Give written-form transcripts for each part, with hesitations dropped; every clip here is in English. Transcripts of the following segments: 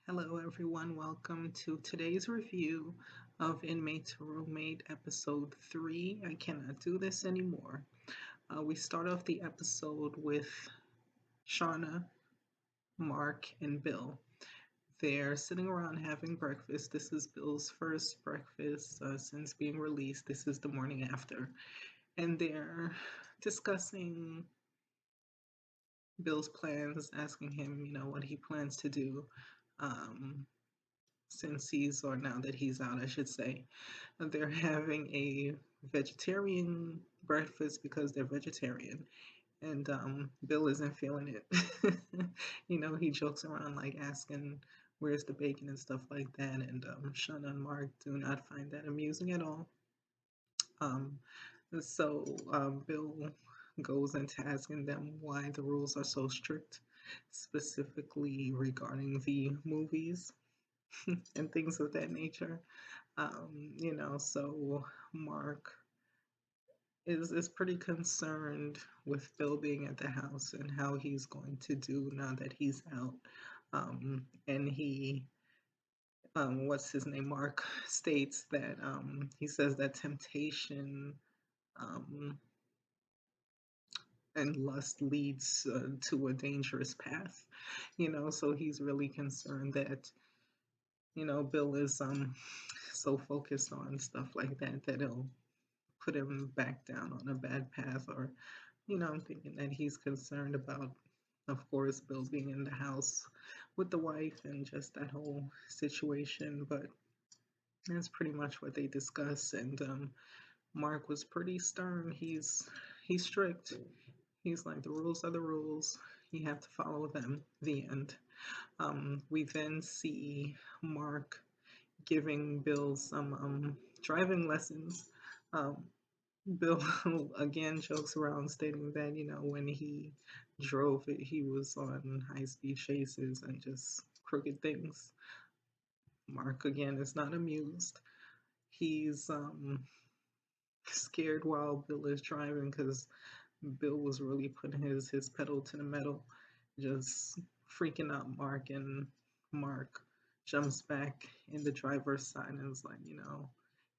Hello, everyone. Welcome to today's review of Inmate to Roommate Episode 3. I cannot do this anymore. We start off the episode with Shauna, Mark, and Bill. They're sitting around having breakfast. This is Bill's first breakfast since being released. This is the morning after. And they're discussing Bill's plans, asking him, what he plans to do. Um, since or now that he's out, I should say. They're having a vegetarian breakfast because they're vegetarian. And Bill isn't feeling it. He jokes around like asking where's the bacon and stuff like that. And Shauna and Mark do not find that amusing at all. Um, so Bill goes into asking them why the rules are so strict, specifically regarding the movies and things of that nature. So Mark is pretty concerned with Bill being at the house and how he's going to do now that he's out. And what's his name? Mark states that he says that temptation um, and lust leads to a dangerous path. So he's really concerned that Bill is so focused on stuff like that that it'll put him back down on a bad path. Or I'm thinking that he's concerned about, of course, Bill being in the house with the wife and just that whole situation. But that's pretty much what they discuss. And Mark was pretty stern. He's strict. He's like, the rules are the rules, you have to follow them. The end. We then see Mark giving Bill some driving lessons. um, Bill again jokes around stating that, when he drove it, he was on high speed chases and just crooked things. Mark again is not amused. He's scared while Bill is driving because Bill was really putting his pedal to the metal, just freaking out Mark. And Mark jumps back in the driver's side and is like,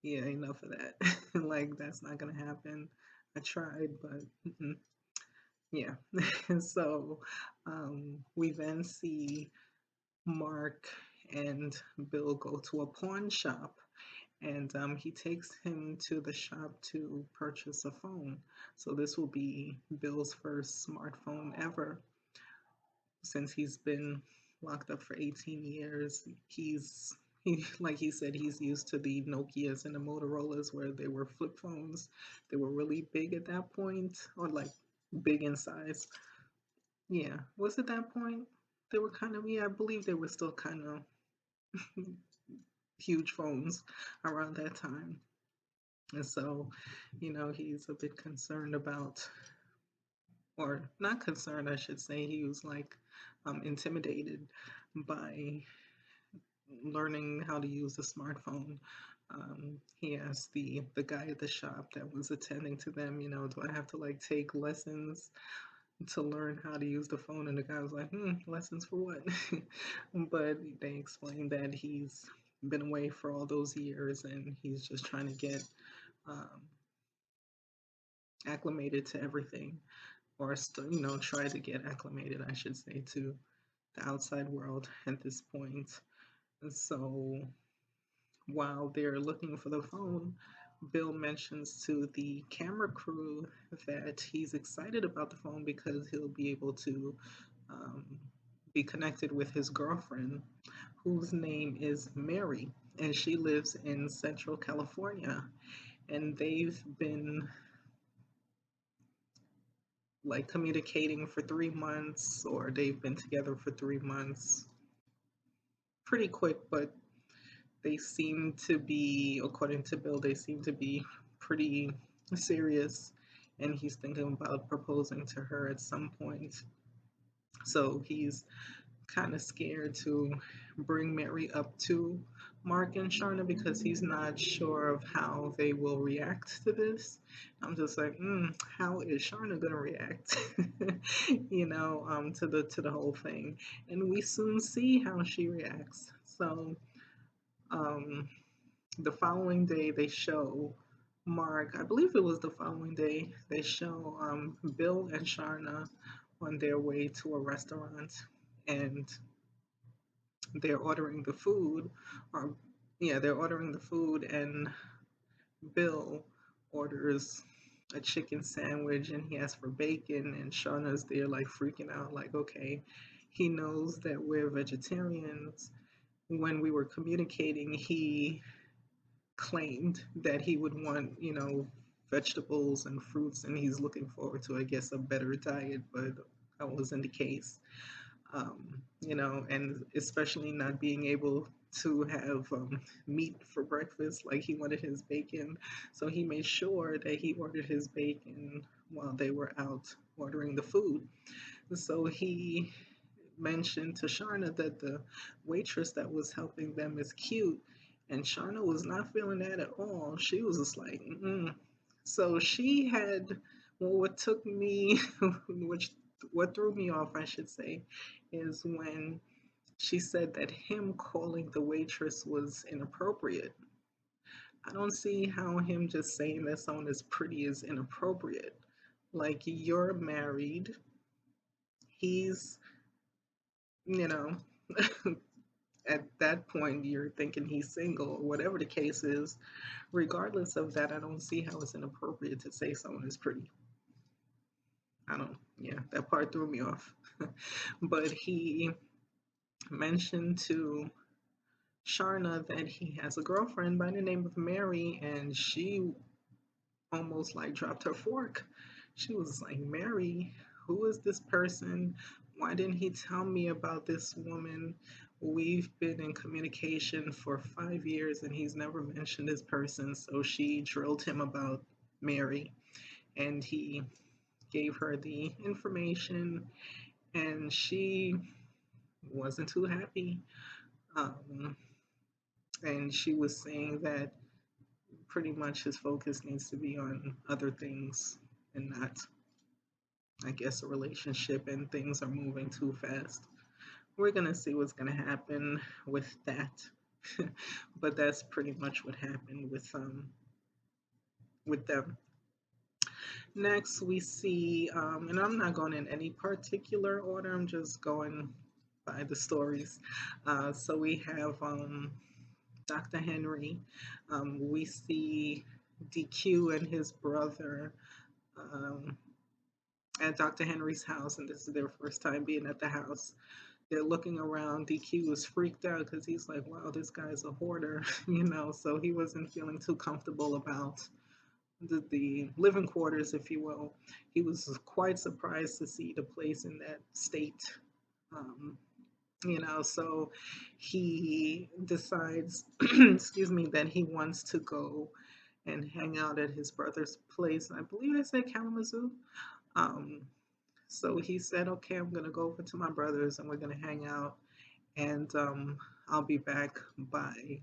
yeah, enough of that. Like, that's not gonna happen. I tried, but yeah. So we then see Mark and Bill go to a pawn shop, and he takes him to the shop to purchase a phone. So this will be Bill's first smartphone ever since he's been locked up for 18 years. Like he said, he's used to the Nokias and the Motorola's where they were flip phones. They were really big at that point, or like big in size. Yeah, was it that point? They were kind of, yeah, I believe they were still kind of huge phones around that time. And so, he's a bit concerned about, or not concerned, I should say. He was like intimidated by learning how to use a smartphone. He asked the guy at the shop that was attending to them, do I have to like take lessons to learn how to use the phone? And the guy was like, lessons for what? But they explained that he's been away for all those years and he's just trying to get um, acclimated to everything, or try to get acclimated, I should say, to the outside world at this point. And so while they're looking for the phone, Bill mentions to the camera crew that he's excited about the phone because he'll be able to um, be connected with his girlfriend, whose name is Mary, and she lives in Central California. And they've been like communicating for 3 months, or they've been together for 3 months. Pretty quick, but they seem to be, according to Bill, they seem to be pretty serious, and he's thinking about proposing to her at some point. So he's kind of scared to bring Mary up to Mark and Sharna because he's not sure of how they will react to this. I'm just like, how is Sharna gonna react? To the whole thing, and we soon see how she reacts. So, um, the following day they show Mark. I believe it was the following day they show Bill and Sharna on their way to a restaurant, and they're ordering the food, or yeah, they're ordering the food, and Bill orders a chicken sandwich, and he asks for bacon, and Shauna's there like freaking out, like, okay, he knows that we're vegetarians. When we were communicating, he claimed that he would want, vegetables and fruits, and he's looking forward to, I guess, a better diet, but that wasn't the case. And especially not being able to have meat for breakfast, like he wanted his bacon. So he made sure that he ordered his bacon while they were out ordering the food. So he mentioned to Sharna that the waitress that was helping them is cute, and Sharna was not feeling that at all. She was just like, mm. So she had, well, what took me, which what threw me off, I should say, is when she said that him calling the waitress was inappropriate. I don't see how him just saying that someone is pretty is inappropriate. Like, you're married, he's, you know, at that point you're thinking he's single, whatever the case is. Regardless of that, I don't see how it's inappropriate to say someone is pretty. I don't, yeah, that part threw me off. But he mentioned to Sharna that he has a girlfriend by the name of Mary, and she almost like dropped her fork. She was like, Mary, who is this person? Why didn't he tell me about this woman? We've been in communication for 5 years and he's never mentioned this person. So she drilled him about Mary, and he gave her the information, and she wasn't too happy. Um, and she was saying that pretty much his focus needs to be on other things and not, I guess, a relationship, and things are moving too fast. We're gonna see what's gonna happen with that. But that's pretty much what happened with them. Next, we see, and I'm not going in any particular order. I'm just going by the stories. So we have Dr. Henry. We see DQ and his brother um, at Dr. Henry's house, and this is their first time being at the house. They're looking around. DQ was freaked out because he's like, wow, this guy's a hoarder, so he wasn't feeling too comfortable about the living quarters, if you will. He was quite surprised to see the place in that state. Um, so he decides, excuse me, that he wants to go and hang out at his brother's place. I believe I said Kalamazoo. Um, so he said, okay, I'm going to go over to my brother's and we're going to hang out, and I'll be back by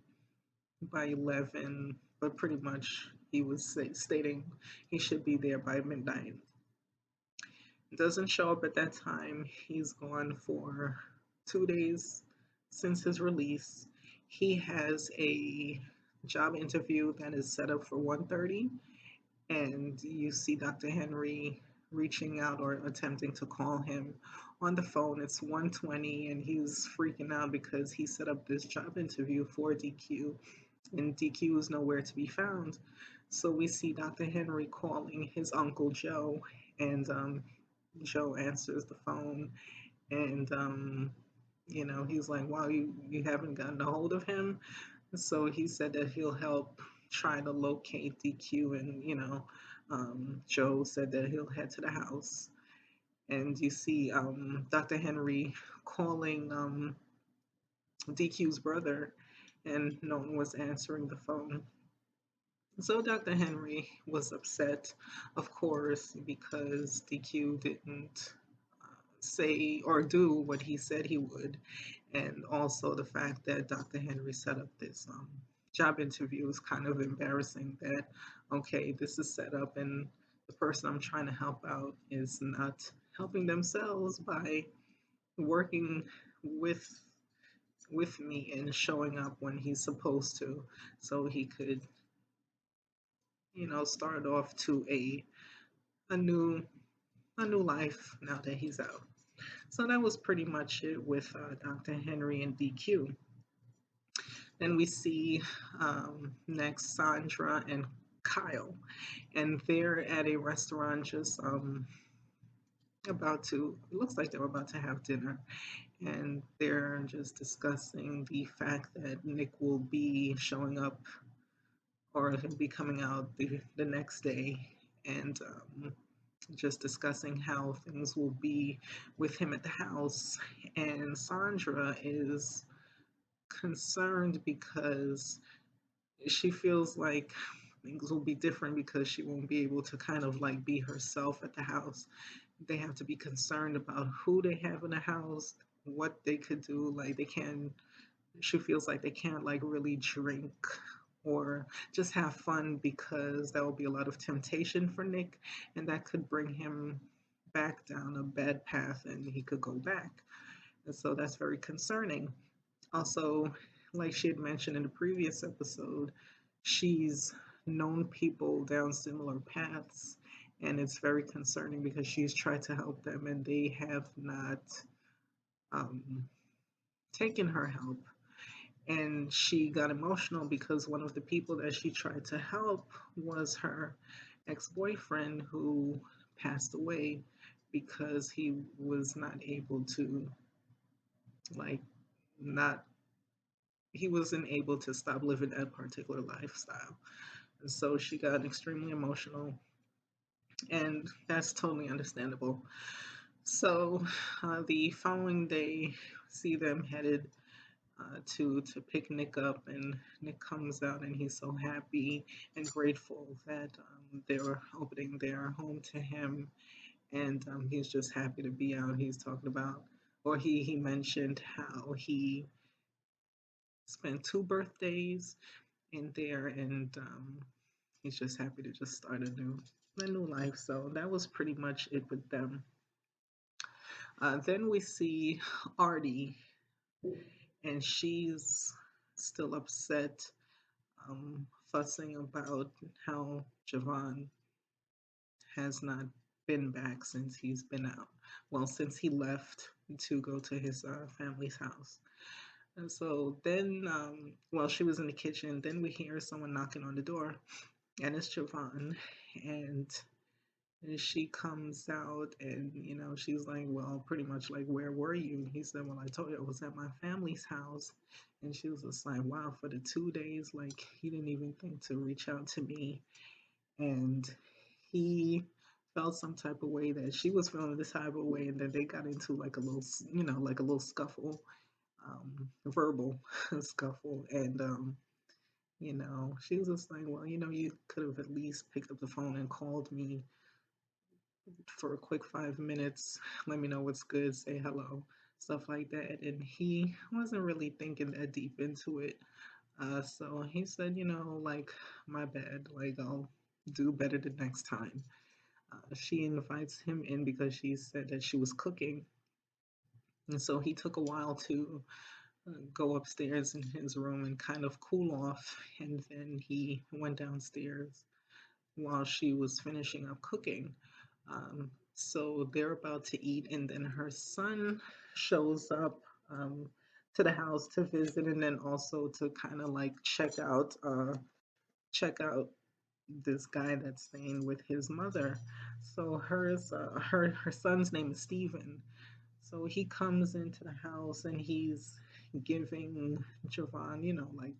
11. But pretty much he was stating he should be there by midnight. Doesn't show up at that time. He's gone for 2 days since his release. He has a job interview that is set up for 1:30, and you see Dr. Henry reaching out or attempting to call him on the phone. It's 1:20, and he's freaking out because he set up this job interview for DQ, and DQ is nowhere to be found. So we see Dr. Henry calling his uncle Joe, and Joe answers the phone, and he's like, "Wow, you haven't gotten a hold of him." So he said that he'll help try to locate DQ, and Joe said that he'll head to the house. And you see Dr. Henry calling DQ's brother, and no one was answering the phone. So Dr. Henry was upset, of course, because DQ didn't say or do what he said he would. And also the fact that Dr. Henry set up this job interview is kind of embarrassing that, okay, this is set up and the person I'm trying to help out is not helping themselves by working with with me and showing up when he's supposed to, so he could, start off to a new a new life now that he's out. So that was pretty much it with Dr. Henry and DQ. Then we see next Sandra and Kyle, and they're at a restaurant just about to, it looks like they're about to have dinner, and they're just discussing the fact that Nick will be showing up or he'll be coming out the next day, and just discussing how things will be with him at the house. And Sandra is concerned because she feels like things will be different because she won't be able to kind of like be herself at the house. They have to be concerned about who they have in the house, what they could do. Like they can, she feels like they can't like really drink or just have fun because that will be a lot of temptation for Nick, and that could bring him back down a bad path and he could go back. And so that's very concerning. Also, like she had mentioned in the previous episode, she's known people down similar paths, and it's very concerning because she's tried to help them and they have not um, taken her help. And she got emotional because one of the people that she tried to help was her ex-boyfriend who passed away because he was not able to, like, not he wasn't able to stop living that particular lifestyle. And so she got extremely emotional, and that's totally understandable. So the following day, see them headed to pick Nick up, and Nick comes out, and he's so happy and grateful that they're opening their home to him, and he's just happy to be out. He's talking about, or he mentioned how he spent 2 birthdays in there, and he's just happy to just start a new life. So that was pretty much it with them. Then we see Artie, and she's still upset, fussing about how Javon has not been back since he's been out. Well, since he left to go to his family's house. And so then, while she was in the kitchen, then we hear someone knocking on the door, and it's Javon. And she comes out, and she's like, well, pretty much like, where were you? He said, well, I told you I was at my family's house. And she was just like, wow, for the 2 days, like, he didn't even think to reach out to me. And he felt some type of way that she was feeling this type of way, and then they got into like a little, like a little scuffle, verbal scuffle. And she was just like, well, you could have at least picked up the phone and called me for a quick 5 minutes, let me know what's good, say hello, stuff like that. And he wasn't really thinking that deep into it. So he said, like, my bad, like, I'll do better the next time. She invites him in because she said that she was cooking. And so he took a while to go upstairs in his room and kind of cool off. And then he went downstairs while she was finishing up cooking. So they're about to eat, and then her son shows up to the house to visit, and then also to kind of like check out this guy that's staying with his mother. So her son's name is Steven. So he comes into the house and he's giving Javon, like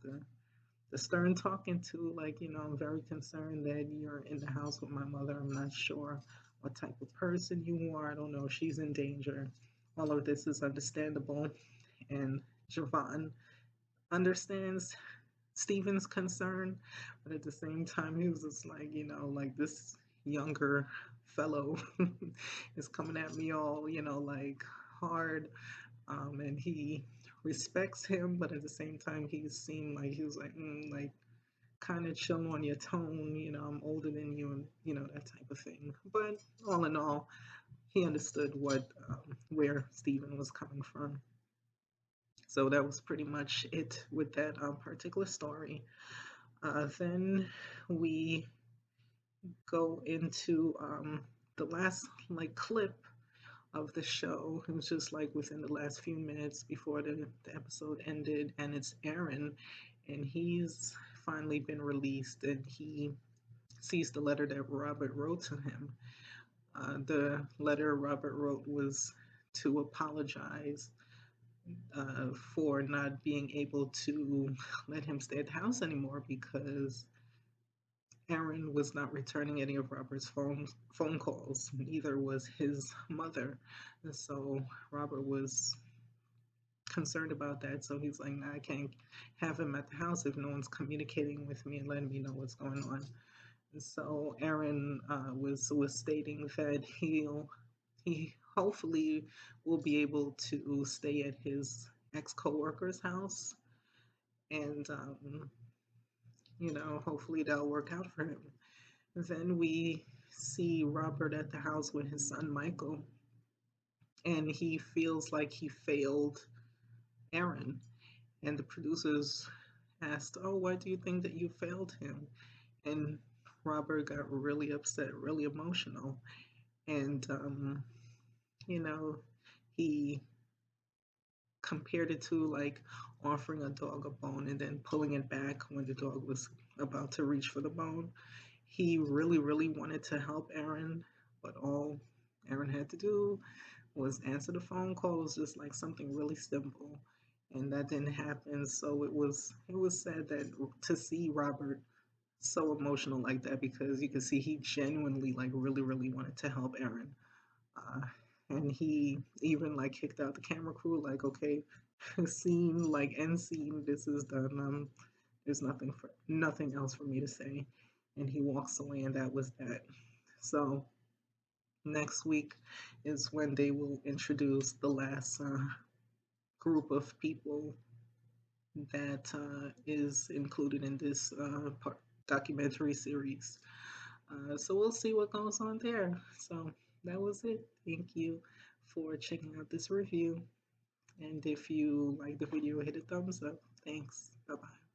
the stern talking to, like, I'm very concerned that you're in the house with my mother. I'm not sure what type of person you are. I don't know if she's in danger. All of this is understandable. And Javon understands Steven's concern, but at the same time, he was just like, like this younger fellow is coming at me all, like hard. And he respects him, but at the same time, he seemed like he was like, like kind of chill on your tone, I'm older than you, and that type of thing. But all in all, he understood where Stephen was coming from. So that was pretty much it with that particular story. Then we go into the last like clip of the show. It was just like within the last few minutes before the episode ended, and it's Aaron, and he's finally been released, and he sees the letter that Robert wrote to him. The letter Robert wrote was to apologize for not being able to let him stay at the house anymore because Aaron was not returning any of Robert's phone calls. Neither was his mother. And so Robert was concerned about that. So he's like, nah, I can't have him at the house if no one's communicating with me and letting me know what's going on. And so Aaron was stating that he hopefully will be able to stay at his ex coworker's house, and hopefully that'll work out for him. Then we see Robert at the house with his son Michael, and he feels like he failed Aaron. And the producers asked, "Oh, why do you think that you failed him?" And Robert got really upset, really emotional, and you know, he compared it to like offering a dog a bone and then pulling it back when the dog was about to reach for the bone. He really, really wanted to help Aaron, but all Aaron had to do was answer the phone call. It was just like something really simple, and that didn't happen. So it was sad that to see Robert so emotional like that, because you could see he genuinely like really, really wanted to help Aaron. Uh, and he even like kicked out the camera crew, like, okay, scene, like end scene, this is done. There's nothing else for me to say. And he walks away, and that was that. So next week is when they will introduce the last group of people that is included in this documentary series. So we'll see what goes on there. So that was it. Thank you for checking out this review. And if you like the video, hit a thumbs up. Thanks. Bye bye.